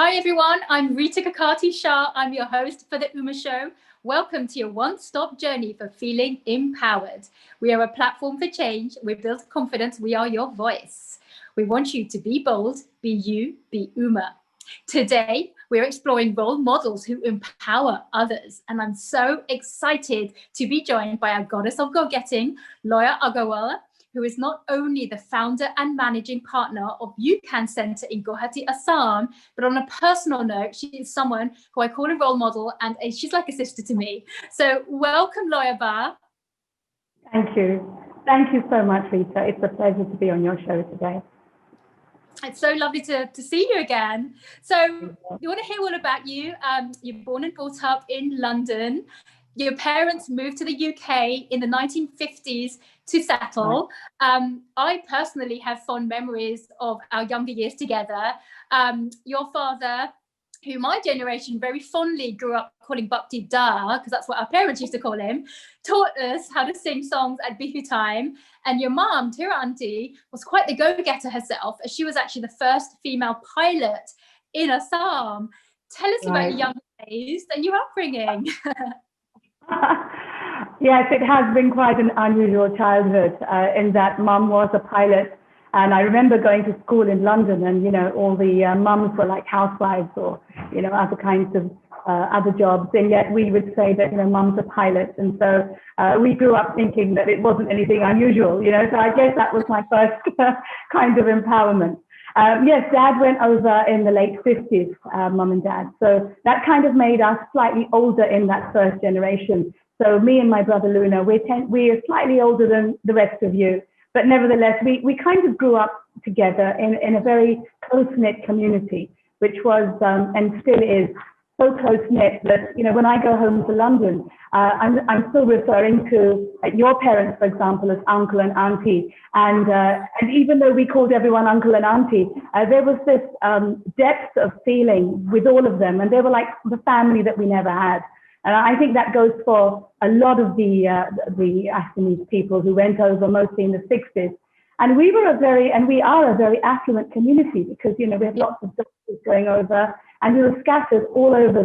Hi everyone, I'm Rita Kakati-Shah. I'm your host for the Uma Show. Welcome to your one-stop journey for feeling empowered. We are a platform for change. We build confidence. We are your voice. We want you to be bold, be you, be Uma. Today, we're exploring role models who empower others. And I'm so excited to be joined by our goddess of go-getting, Loya Agarwala, who is not only the founder and managing partner of UCan Centre in Guwahati, Assam, but on a personal note, she is someone who I call a role model, and she's like a sister to me. So welcome, Loya Ba. Thank you. Thank you so much, Rita. It's a pleasure to be on your show today. It's so lovely to see you again. So you want to hear all about you. You're born and brought up in London. Your parents moved to the UK in the 1950s to settle. I personally have fond memories of our younger years together. Your father, who my generation very fondly grew up calling Bapti Da, because that's what our parents used to call him, taught us how to sing songs at bihu time. And your mom, Tira Auntie, was quite the go-getter herself, as she was actually the first female pilot in Assam. Tell us about your young days and your upbringing. Yes, it has been quite an unusual childhood in that mum was a pilot. And I remember going to school in London and, all the mums were like housewives or, other kinds of other jobs. And yet we would say that, mum's a pilot. And so we grew up thinking that it wasn't anything unusual, so I guess that was my first kind of empowerment. Yes, Dad went over in the late 50s, Mum and Dad. So that kind of made us slightly older in that first generation. So me and my brother Luna, we're slightly older than the rest of you. But nevertheless, we kind of grew up together in a very close-knit community, which was and still is so close-knit that, when I go home to London, I'm still referring to your parents, for example, as uncle and auntie. And even though we called everyone uncle and auntie, there was this depth of feeling with all of them. And they were like the family that we never had. And I think that goes for a lot of the Assamese people who went over mostly in the 60s. And we are a very affluent community because, we have lots of doctors going over and we were scattered all over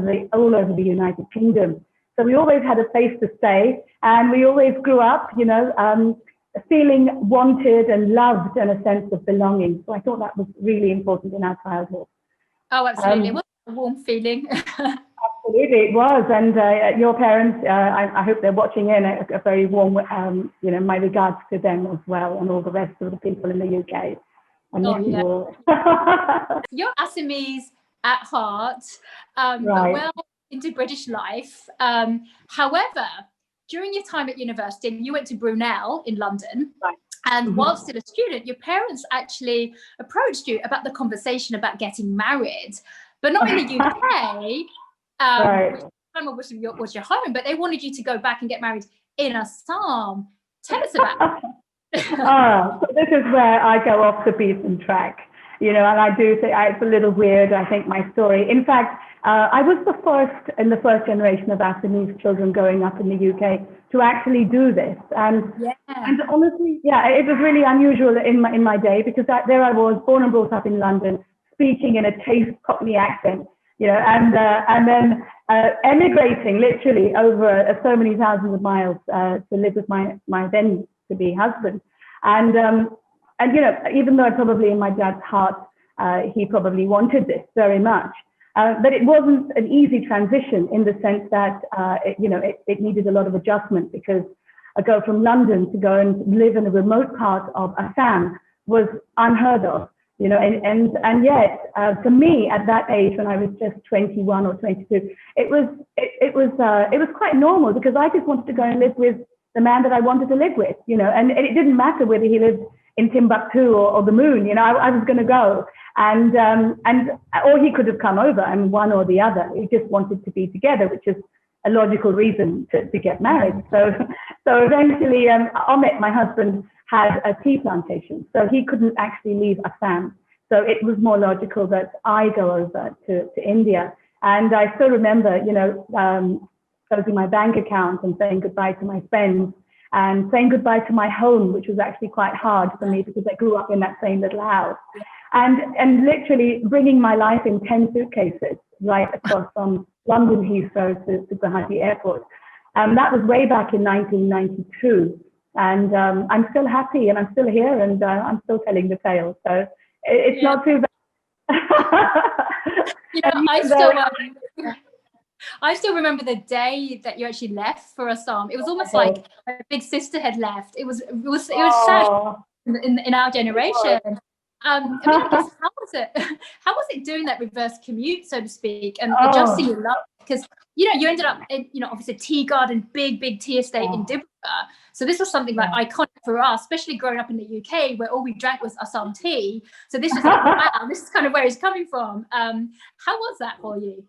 the United Kingdom. So we always had a place to stay and we always grew up, feeling wanted and loved and a sense of belonging. So I thought that was really important in our childhood. Oh, absolutely. It was a warm feeling. Absolutely, it was. And your parents, I hope they're watching in, a very warm, my regards to them as well, and all the rest of the people in the UK. You're Assamese at heart, but well into British life. However, during your time at university, you went to Brunel in London. And while still a student, your parents actually approached you about the conversation about getting married, but not in the UK. Which was your home, but they wanted you to go back and get married in Assam. Tell us about that. So this is where I go off the beaten track, and I do say it's a little weird, I think, my story. In fact, I was the first in the first generation of Assamese children growing up in the UK to actually do this. And honestly, it was really unusual in my day because there I was, born and brought up in London, speaking in a chaste Cockney accent. And then emigrating literally over so many thousands of miles to live with my then to be husband. And even though probably in my dad's heart, he probably wanted this very much, but it wasn't an easy transition in the sense that, it needed a lot of adjustment because I go from London to go and live in a remote part of Assam was unheard of. And yet, for me at that age, when I was just 21 or 22, it was quite normal because I just wanted to go and live with the man that I wanted to live with, and it didn't matter whether he lived in Timbuktu or the moon, I was going to go, and or he could have come over, and one or the other. We just wanted to be together, which is a logical reason to get married. So eventually, Amit, my husband, had a tea plantation, so he couldn't actually leave Assam. So it was more logical that I go over to India. And I still remember, closing my bank account and saying goodbye to my friends and saying goodbye to my home, which was actually quite hard for me because I grew up in that same little house. and literally bringing my life in 10 suitcases right across from London Heathrow to Guwahati Airport. That was way back in 1992. And I'm still happy and I'm still here and I'm still telling the tale. So it's not too bad. You know, I still remember the day that you actually left for Assam. It was almost like a big sister had left. It was sad in our generation. I mean, I guess, how was it? How was it doing that reverse commute, so to speak, and adjusting your life? Because you ended up in, obviously tea garden, big tea estate in Dibrugarh. So this was something like iconic for us, especially growing up in the UK, where all we drank was Assam tea. So this was like, wow, this is kind of where it's coming from. How was that for you?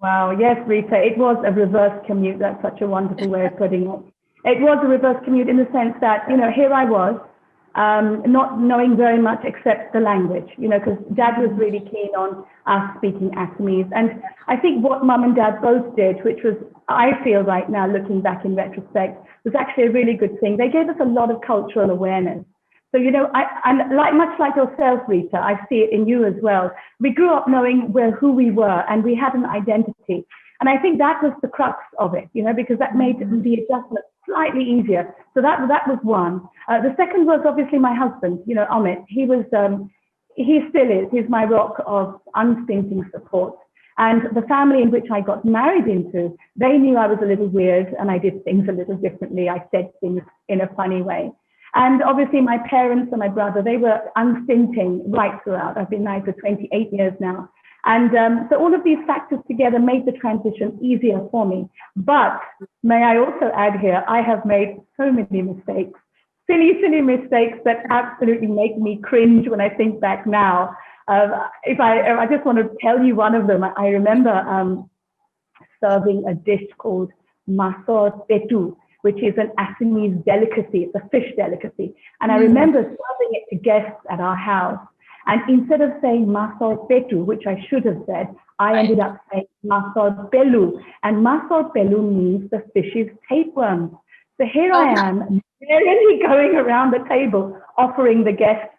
Wow, yes, Rita, it was a reverse commute. That's such a wonderful way of putting it. It was a reverse commute in the sense that, here I was, not knowing very much except the language, because Dad was really keen on us speaking Assamese. And I think what Mum and Dad both did, which was, I feel right now, looking back in retrospect, was actually a really good thing. They gave us a lot of cultural awareness. So, and much like yourself, Rita, I see it in you as well. We grew up knowing who we were and we had an identity. And I think that was the crux of it, because that made the adjustment slightly easier. So that was one. The second was obviously my husband, Amit. He still is. He's my rock of unstinting support. And the family in which I got married into, they knew I was a little weird and I did things a little differently. I said things in a funny way. And obviously my parents and my brother, they were unstinting right throughout. I've been married for 28 years now. And so all of these factors together made the transition easier for me. But may I also add here, I have made so many mistakes, silly mistakes that absolutely make me cringe when I think back now. If I just want to tell you one of them, I remember serving a dish called masor petu, which is an Assamese delicacy. It's a fish delicacy. And I remember serving it to guests at our house. And instead of saying masor petu, which I should have said, I ended up saying masor pelu. And masor pelu means the fish's tapeworms. So here I am, merrily going around the table, offering the guests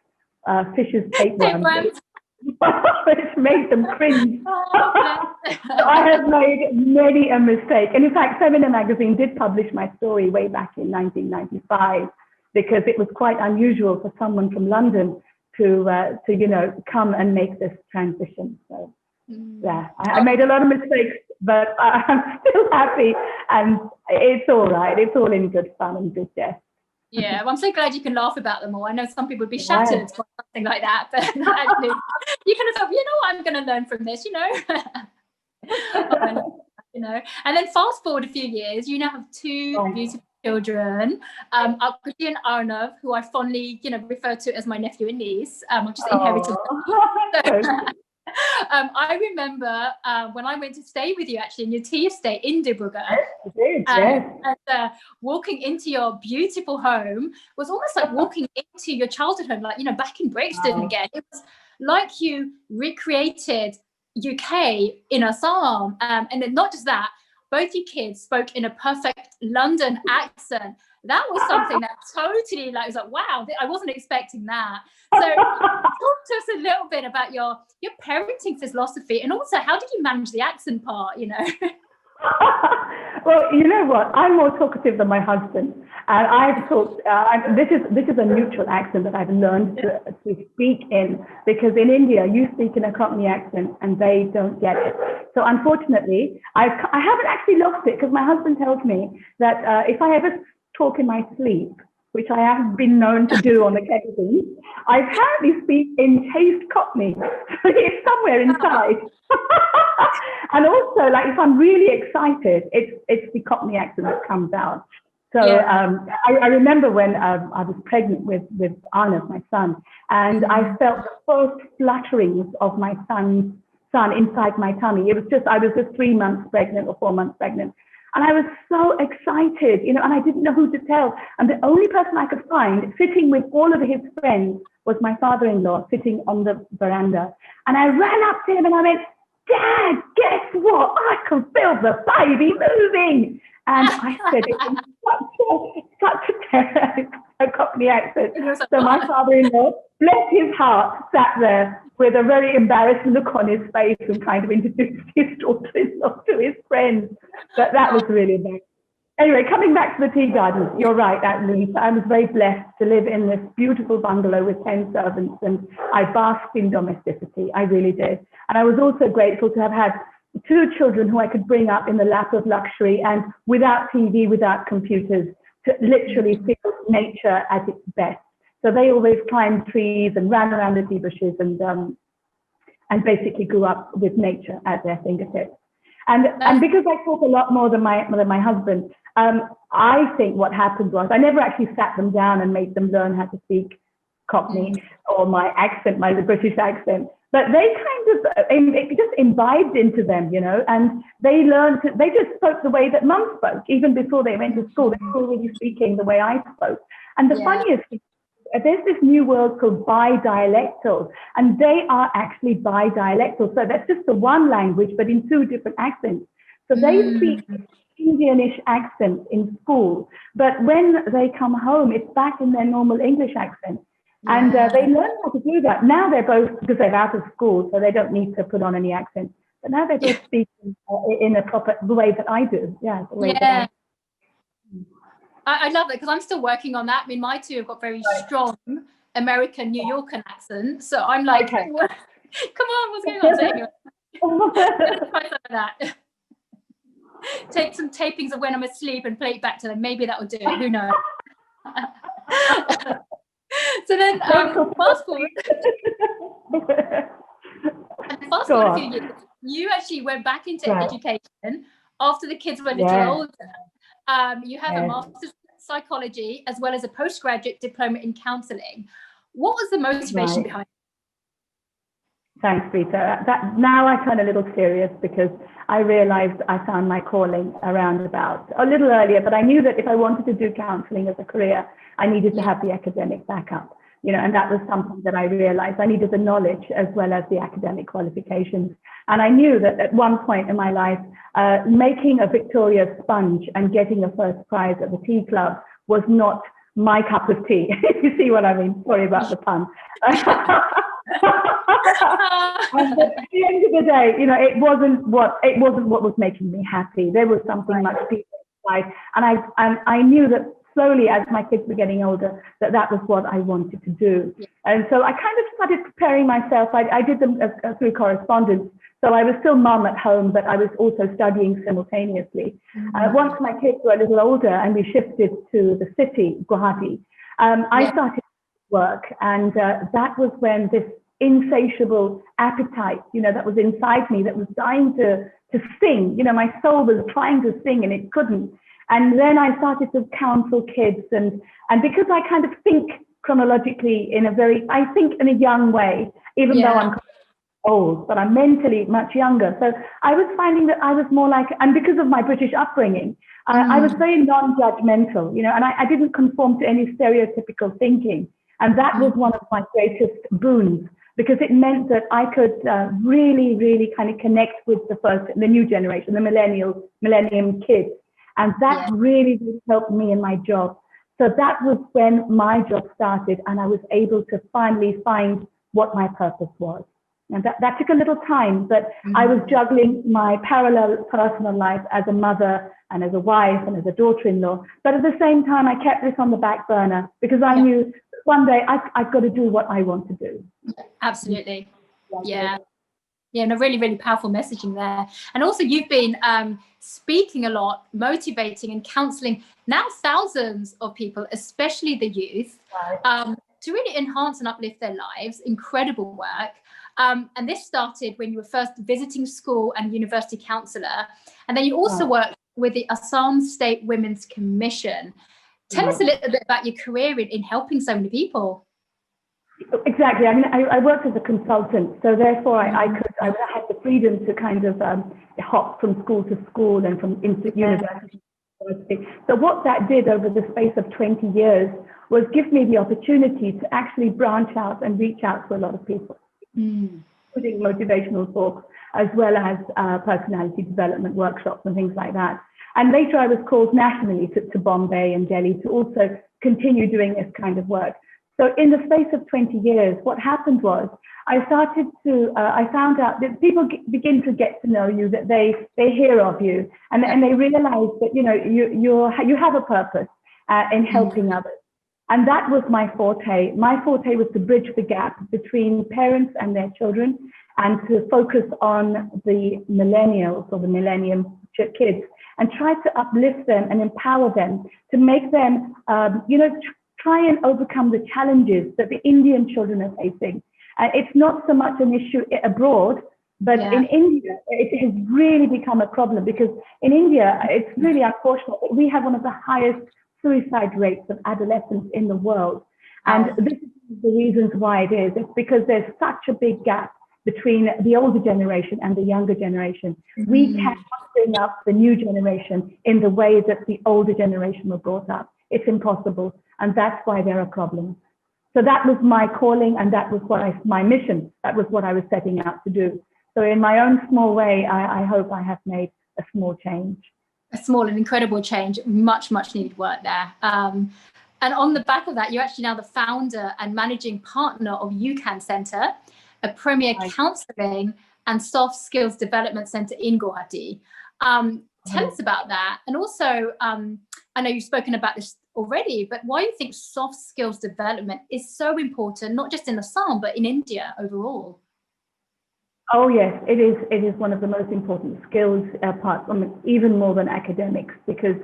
fish's tapeworms. Which made them cringe. So I have made many a mistake. And in fact, Femina magazine did publish my story way back in 1995 because it was quite unusual for someone from London to come and make this transition. So yeah, I made a lot of mistakes, but I'm still happy and it's all right. It's all in good fun and good jest. Yeah, well, I'm so glad you can laugh about them all. I know some people would be shattered by something like that, but actually, you kind of thought, I'm going to learn from this, And then fast forward a few years, you now have two beautiful children, Akriti and Arnav, who I fondly, refer to as my nephew and niece. I just inherited them. I remember when I went to stay with you actually in your tea estate in Dibrugarh, and walking into your beautiful home was almost like walking into your childhood home, like back in Brixton again. It was like you recreated UK in Assam, and then not just that, both your kids spoke in a perfect London accent. That was something that totally was like, wow, I wasn't expecting that. So talk to us a little bit about your parenting philosophy and also how did you manage the accent part, Well, you know what? I'm more talkative than my husband. And I've talked, this is a neutral accent that I've learned to speak in, because in India, you speak in a Cockney accent and they don't get it. So unfortunately, I haven't actually lost it because my husband tells me that if I ever talk in my sleep, which I have been known to do on occasion, I apparently speak in chaste Cockney. It's somewhere inside. And also, if I'm really excited, it's the Cockney accent that comes out. So I remember when I was pregnant with Arnav, my son, and I felt the first flutterings of my son inside my tummy. It was I was just 3 months pregnant or 4 months pregnant. And I was so excited, and I didn't know who to tell. And the only person I could find sitting with all of his friends was my father-in-law sitting on the veranda. And I ran up to him and I went, "Dad, guess what? I can feel the baby moving." And I said it in such a Cockney accent. So my father-in-law bless his heart, sat there with a very embarrassed look on his face and trying to introduce his daughter-in-law to his friends. But that was really embarrassing. Anyway, coming back to the tea gardens, you're right, Louise. I was very blessed to live in this beautiful bungalow with 10 servants, and I basked in domesticity. I really did. And I was also grateful to have had 2 children who I could bring up in the lap of luxury and without TV, without computers, to literally feel nature at its best. So they always climbed trees and ran around the tea bushes and basically grew up with nature at their fingertips. And because I talk a lot more than my husband, I think what happened was I never actually sat them down and made them learn how to speak Cockney or my accent, my British accent. But they kind of, it just imbibed into them, you know, and they just spoke the way that mum spoke. Even before they went to school, they were already speaking the way I spoke. And the funniest thing, there's this new word called bi-dialectal, and they are actually bi-dialectal. So that's just the one language, but in 2 different accents. So they speak Indianish accent in school, but when they come home, it's back in their normal English accent. And they learn how to do that. Now they're both, because they're out of school, so they don't need to put on any accent. But now they're both speaking in a proper, the way that I do. Yeah, the way that I love it, because I'm still working on that. I mean, my 2 have got very strong American, New Yorker accent. So I'm like, come on, what's going on? So anyway, try some of that. Take some tapings of when I'm asleep and play it back to them. Maybe that will do it. Who knows? So then, fast forward a few years, you actually went back into education after the kids were a little older. You have a master's in psychology as well as a postgraduate diploma in counselling. What was the motivation behind it? Thanks, Rita. Now I turn a little serious because I realized I found my calling around about a little earlier, but I knew that if I wanted to do counseling as a career, I needed to have the academic backup, you know, and that was something that I realized I needed the knowledge as well as the academic qualifications. And I knew that at one point in my life, making a Victoria sponge and getting a first prize at the tea club was not my cup of tea. If you see what I mean. Sorry about the pun. And at the end of the day, you know, it wasn't what was making me happy. There was something much deeper inside, and I knew that slowly as my kids were getting older that was what I wanted to do. And so I kind of started preparing myself. I did them through correspondence, so I was still mum at home, but I was also studying simultaneously. Once my kids were a little older and we shifted to the city, Guwahati, I started work, and that was when this insatiable appetite, you know, that was inside me, that was dying to sing, you know, my soul was trying to sing and it couldn't. And then I started to counsel kids, and because I kind of think chronologically I think in a young way, even though I'm old, but I'm mentally much younger. So I was finding that I was more like, and because of my British upbringing, I was very non-judgmental, you know, and I didn't conform to any stereotypical thinking. And that was one of my greatest boons, because it meant that I could really, really kind of connect with the new generation, the millennium kids. And that really, really helped me in my job. So that was when my job started, and I was able to finally find what my purpose was. And that took a little time, but I was juggling my parallel personal life as a mother and as a wife and as a daughter-in-law. But at the same time, I kept this on the back burner because I knew one day I've got to do what I want to do. Absolutely. Yeah, no, really, really powerful messaging there. And also you've been speaking a lot, motivating and counselling now thousands of people, especially the youth, to really enhance and uplift their lives. Incredible work. And this started when you were first visiting school and university counsellor. And then you also worked with the Assam State Women's Commission. Tell us a little bit about your career in helping so many people. Exactly. I mean, I worked as a consultant, so therefore I had the freedom to kind of hop from school to school and from university to university. So what that did over the space of 20 years was give me the opportunity to actually branch out and reach out to a lot of people, including motivational talks, as well as personality development workshops and things like that. And later I was called nationally to Bombay and Delhi to also continue doing this kind of work. So in the space of 20 years, what happened was I found out that people begin to get to know you, that they hear of you, and they realize that, you have a purpose in helping others. And that was my forte. My forte was to bridge the gap between parents and their children, and to focus on the millennials or the millennium kids, and try to uplift them and empower them to make them, try and overcome the challenges that the Indian children are facing. It's not so much an issue abroad, but in India, it has really become a problem, because in India, it's really unfortunate that we have one of the highest suicide rates of adolescents in the world. And this is the reasons why it is. It's because there's such a big gap between the older generation and the younger generation. We cannot bring up the new generation in the way that the older generation were brought up. It's impossible. And that's why there are problems. So that was my calling, and that was my mission. That was what I was setting out to do. So in my own small way, I hope I have made a small change. A small and incredible change, much needed work there. And on the back of that, you're actually now the founder and managing partner of UCan Centre, a premier counselling and soft skills development centre in Guwahati. Tell us about that. And also, I know you've spoken about this already, but why you think soft skills development is so important, not just in Assam, but in India overall? Oh yes, it is. It is one of the most important skills parts, even more than academics, because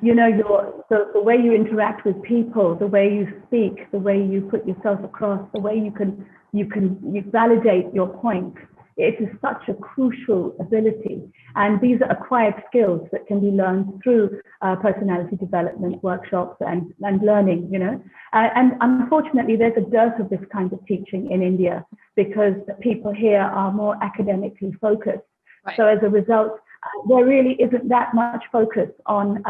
the way you interact with people, the way you speak, the way you put yourself across, the way you validate your points. It is such a crucial ability, and these are acquired skills that can be learned through personality development workshops and learning. And unfortunately, there's a dearth of this kind of teaching in India, because the people here are more academically focused. Right. So as a result, there really isn't that much focus on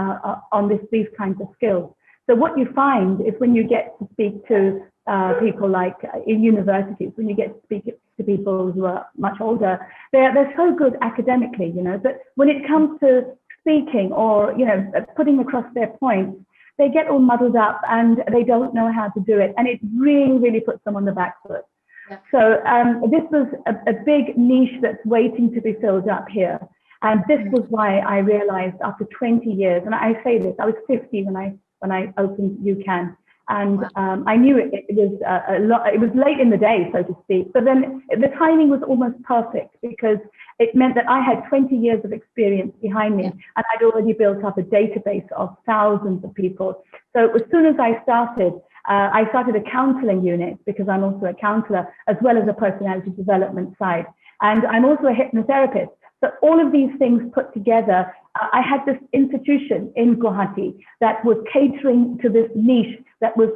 these kinds of skills. So what you find is, when you get to speak to people like in universities, when you get to speak to people who are much older, they're so good academically, but when it comes to speaking or, putting across their points, they get all muddled up and they don't know how to do it. And it really puts them on the back foot. Yeah. So this was a big niche that's waiting to be filled up here. And this was why I realized after 20 years, and I say this, I was 50 when I opened UCan. And I knew it was late in the day, so to speak. But then the timing was almost perfect, because it meant that I had 20 years of experience behind me, and I'd already built up a database of thousands of people. So as soon as I started a counseling unit, because I'm also a counselor, as well as a personality development side. And I'm also a hypnotherapist. So all of these things put together, I had this institution in Guwahati that was catering to this niche, that was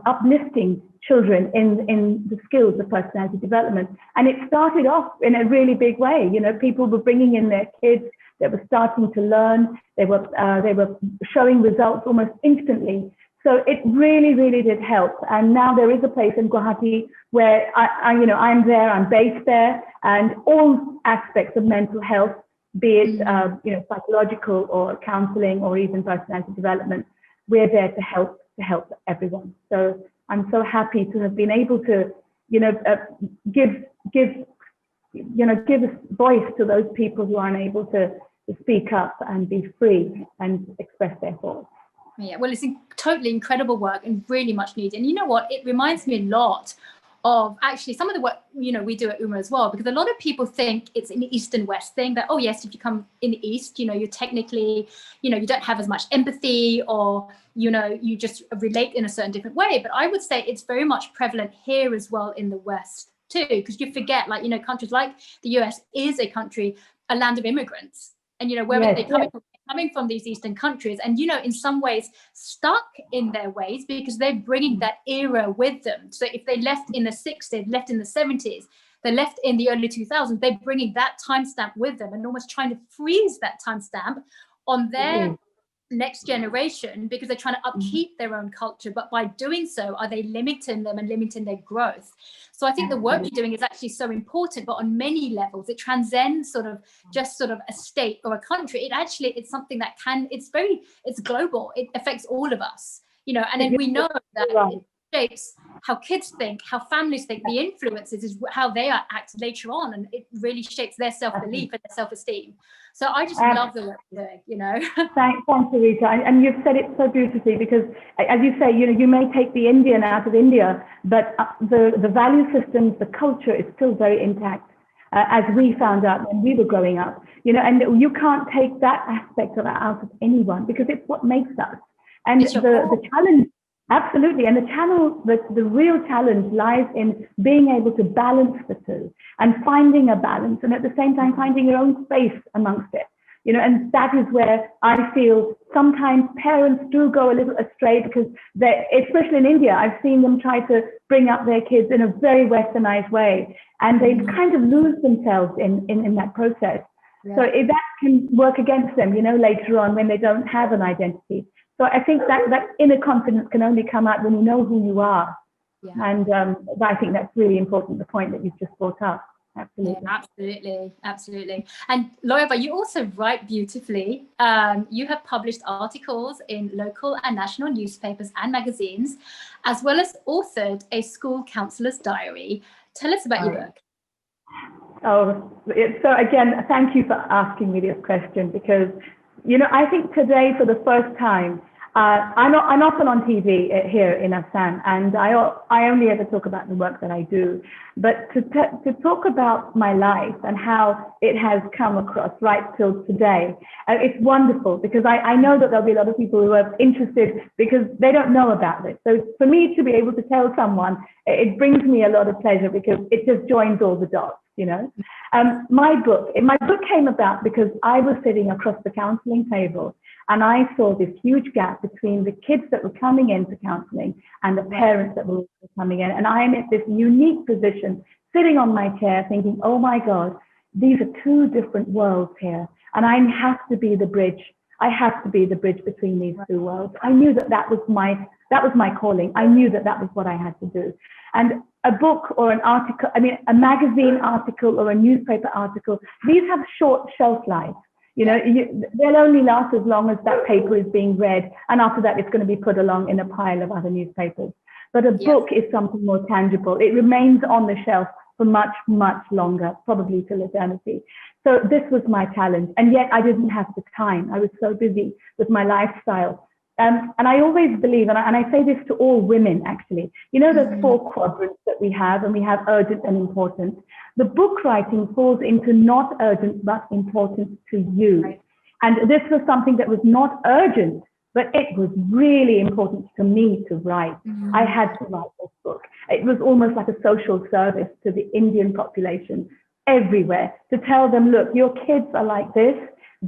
uplifting children in the skills of personality development. And it started off in a really big way. People were bringing in their kids, they were starting to learn, they were showing results almost instantly. So it really did help. And now there is a place in Guwahati where I'm there, I'm based there, and all aspects of mental health, be it psychological or counseling or even personality development, we're there to help everyone. So I'm so happy to have been able to, give a voice to those people who aren't able to speak up and be free and express their thoughts. Yeah, well, it's totally incredible work and really much needed. And you know what? It reminds me a lot of actually some of the work, we do at UMA as well, because a lot of people think it's an East and West thing, that, oh, yes, if you come in the East, you're technically, you don't have as much empathy, or, you just relate in a certain different way. But I would say it's very much prevalent here as well in the West too, because you forget, countries like the US is a land of immigrants. And, wherever they're coming from these Eastern countries, and, in some ways stuck in their ways, because they're bringing that era with them. So if they left in the 60s, left in the 70s, they left in the early 2000s, they're bringing that timestamp with them and almost trying to freeze that timestamp on their next generation, because they're trying to upkeep their own culture. But by doing so, are they limiting them and limiting their growth? So I think the work you're doing is actually so important, but on many levels. It transcends just a state or a country. It's something that it's global. It affects all of us, and then we know that shapes how kids think, how families think. The influences is how they are acted later on, and it really shapes their self-belief and their self-esteem. So I just love the work you're doing, you know. Thanks, Rita. And you've said it so beautifully, because as you say, you know, you may take the Indian out of India, but the value systems, the culture is still very intact, as we found out when we were growing up, you know, and you can't take that aspect of it out of anyone, because it's what makes us. And the challenge, absolutely, and the real challenge lies in being able to balance the two and finding a balance, and at the same time finding your own space amongst it. You know, and that is where I feel sometimes parents do go a little astray, because they, especially in India, I've seen them try to bring up their kids in a very westernized way, and they kind of lose themselves in that process. Yeah. So that can work against them, you know, later on when they don't have an identity. So I think that inner confidence can only come out when you know who you are. Yeah. And I think that's really important, the point that you've just brought up. Absolutely. Yeah, absolutely. And Loya, you also write beautifully. You have published articles in local and national newspapers and magazines, as well as authored a school counselor's diary. Tell us about your book. So again, thank you for asking me this question, because, you know, I think today for the first time, I'm often on TV here in Assam, and I only ever talk about the work that I do. But to talk about my life and how it has come across right till today, it's wonderful, because I know that there'll be a lot of people who are interested because they don't know about this. So for me to be able to tell someone, it brings me a lot of pleasure, because it just joins all the dots, you know. My book came about because I was sitting across the counselling table, and I saw this huge gap between the kids that were coming into counselling and the parents that were coming in. And I'm at this unique position, sitting on my chair thinking, oh my God, these are two different worlds here. And I have to be the bridge. I have to be the bridge between these two worlds. I knew that was my calling. I knew that was what I had to do. And a book or an article, a magazine article or a newspaper article, these have short shelf life. You know, they'll only last as long as that paper is being read, and after that, it's going to be put along in a pile of other newspapers. But a book is something more tangible. It remains on the shelf for much, much longer, probably till eternity. So this was my challenge, and yet I didn't have the time. I was so busy with my lifestyle. And I always believe, and I say this to all women, actually, you know, those four quadrants that we have, and we have urgent and important. The book writing falls into not urgent, but important to you. Right. And this was something that was not urgent, but it was really important to me to write. I had to write this book. It was almost like a social service to the Indian population everywhere, to tell them, look, your kids are like this.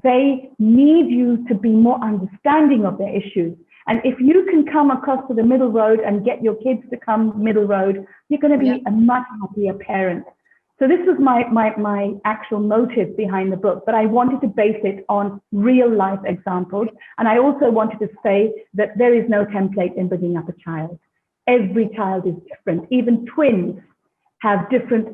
They need you to be more understanding of their issues. And if you can come across to the middle road and get your kids to come middle road, you're going to be a much happier parent. So this was my actual motive behind the book, but I wanted to base it on real life examples. And I also wanted to say that there is no template in bringing up a child. Every child is different. Even twins have different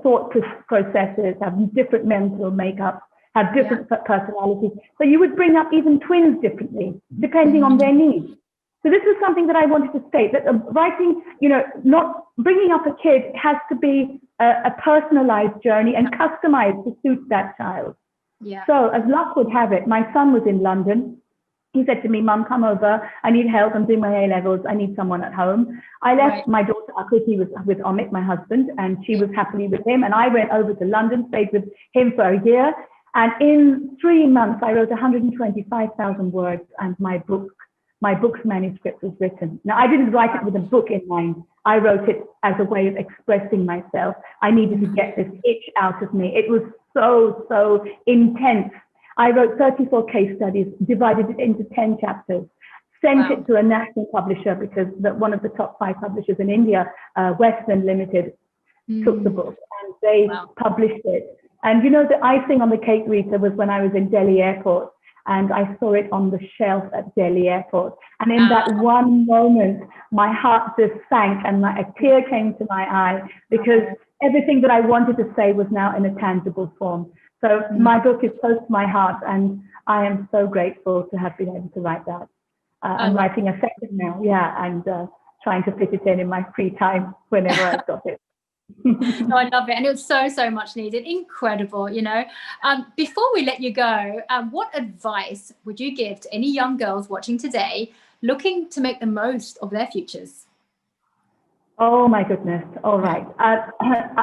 thought processes, have different mental makeup, have different personalities. So you would bring up even twins differently, depending on their needs. So this is something that I wanted to state, that writing, you know, not bringing up a kid has to be a personalized journey and customized to suit that child. Yeah. So as luck would have it, my son was in London. He said to me, Mum, come over. I need help. I'm doing my A-levels. I need someone at home. I left my daughter Akriti with Amit, my husband, and she was happily with him. And I went over to London, stayed with him for a year. And in 3 months, I wrote 125,000 words, and my book's manuscript was written. Now, I didn't write it with a book in mind. I wrote it as a way of expressing myself. I needed to get this itch out of me. It was so intense. I wrote 34 case studies, divided it into 10 chapters, sent it to a national publisher, because one of the top 5 publishers in India, Western Limited, took the book, and they published it. And you know, the icing on the cake, Rita, was when I was in Delhi airport, and I saw it on the shelf at Delhi airport. And in that one moment, my heart just sank, and a tear came to my eye, because everything that I wanted to say was now in a tangible form. So my book is close to my heart, and I am so grateful to have been able to write that. I'm writing a second now, and trying to fit it in my free time whenever I've got it. No, I love it. And it was so much needed. Incredible, you know. Before we let you go, what advice would you give to any young girls watching today looking to make the most of their futures? Oh my goodness. All right.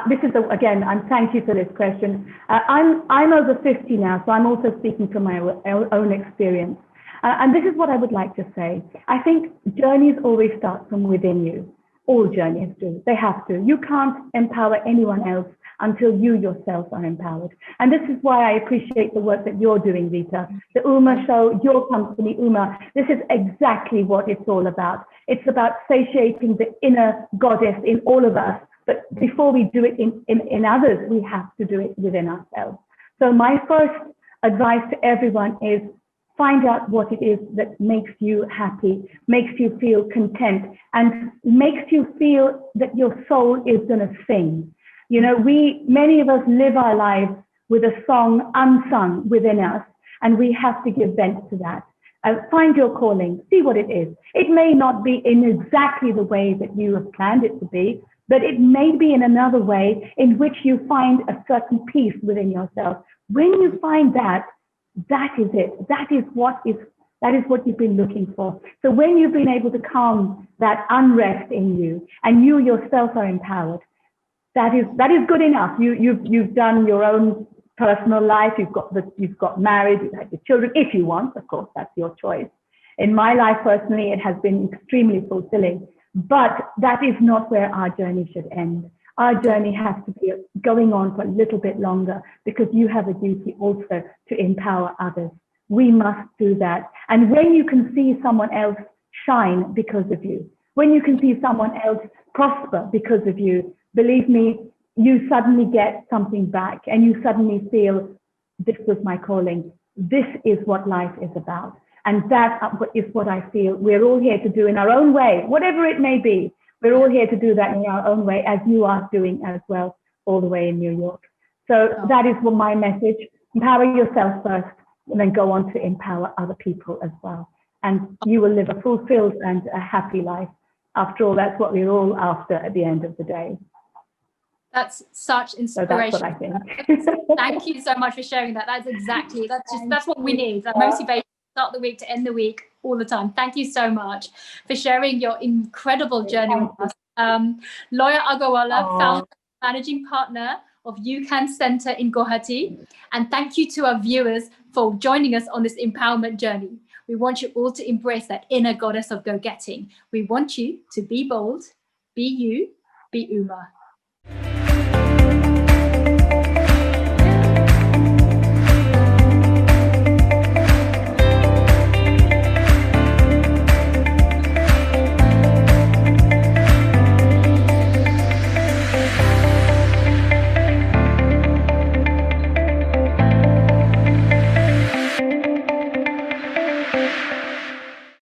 This is again, thank you for this question. I'm over 50 now, so I'm also speaking from my own experience. And this is what I would like to say. I think journeys always start from within you. All journeys do. They have to. You can't empower anyone else until you yourself are empowered. And this is why I appreciate the work that you're doing, Rita. The UMA show, your company, UMA, this is exactly what it's all about. It's about satiating the inner goddess in all of us. But before we do it in others, we have to do it within ourselves. So my first advice to everyone is find out what it is that makes you happy, makes you feel content, and makes you feel that your soul is going to sing. You know, many of us live our lives with a song unsung within us, and we have to give vent to that. Find your calling, see what it is. It may not be in exactly the way that you have planned it to be, but it may be in another way in which you find a certain peace within yourself. When you find that, that is it. That is what you've been looking for. So when you've been able to calm that unrest in you, and you yourself are empowered, that is good enough. You've done your own personal life. You've got married. You've had your children. If you want, of course, that's your choice. In my life personally, it has been extremely fulfilling. But that is not where our journey should end. Our journey has to be going on for a little bit longer, because you have a duty also to empower others. We must do that. And when you can see someone else shine because of you, when you can see someone else prosper because of you, believe me, you suddenly get something back, and you suddenly feel, this was my calling. This is what life is about. And that is what I feel we're all here to do in our own way, whatever it may be. We're all here to do that in our own way, as you are doing as well, all the way in New York. So that is what my message. Empower yourself first, and then go on to empower other people as well. And you will live a fulfilled and a happy life. After all, that's what we're all after at the end of the day. That's such inspiration. So that's what I think. Thank you so much for sharing that. That's what we need. That motivation to start the week, to end the week, all the time. Thank you so much for sharing your incredible journey with us. Loya Agarwala, founder, managing partner of UCan Centre in Guwahati. And thank you to our viewers for joining us on this empowerment journey. We want you all to embrace that inner goddess of go-getting. We want you to be bold, be you, be UMA.